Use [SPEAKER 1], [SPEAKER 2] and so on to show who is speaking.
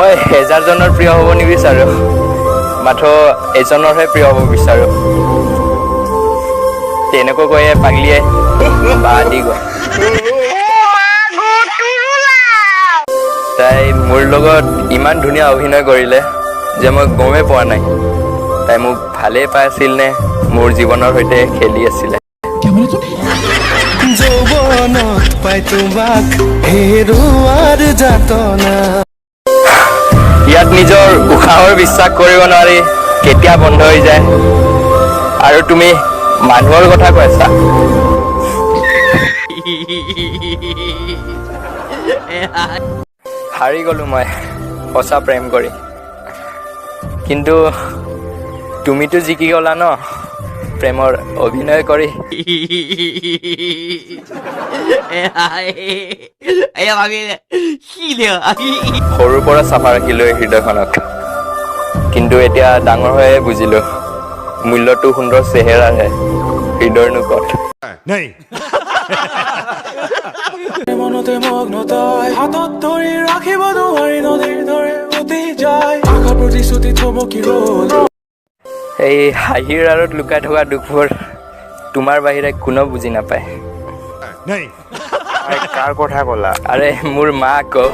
[SPEAKER 1] মই 1000 জনৰ প্ৰিয় হ'ব নিবিচাৰো, মাথো এজনৰহে প্ৰিয় হ'ব বিচাৰো। তেনেকৈ কৈয়ে পাগলিয়ে বা দি গ'ল। তাই মোৰ লগত ইমান ধুনীয়া অভিনয় কৰিলে যে মই গমেই পোৱা নাই তাই মোক ভালেই পাই আছিল নে মোৰ জীৱনৰ সৈতে খেলি আছিলে।
[SPEAKER 2] যৌৱনত পাই তোমাক হেৰুৱাৰ যাতনা।
[SPEAKER 1] ইয়াত নিজৰ উশাহৰ বিশ্বাস কৰিব নোৱাৰি কেতিয়া বন্ধ হৈ যায়। আৰু তুমি মানুহৰ কথা কৈছা। হাৰি গ'লো মই সঁচা প্ৰেম কৰি, কিন্তু তুমিতো জিকি গ'লা ন প্ৰেমৰ অভিনয় কৰি। সৰুৰ পৰা চাফা ৰাখিলো এই হৃদয়খনক, কিন্তু এতিয়া ডাঙৰ হৈয়ে বুজিলো মূল্যটো সুন্দৰ চেহেৰাৰহে, হৃদয়ৰ নোকত।
[SPEAKER 2] মনতে মগ্ন তই, হাতত ধৰি ৰাখিব নোৱাৰি নদীৰ দৰে উটি যায়। আশা প্ৰতিশ্ৰুতি থমকি ৰ'ল।
[SPEAKER 1] এই হাঁহিৰ আঁৰত লুকাই থকা দুখবোৰ তোমাৰ বাহিৰে কোনেও বুজি নাপায়।
[SPEAKER 3] কাৰ কথা ক'লা?
[SPEAKER 1] আৰে মোৰ মা আকৌ।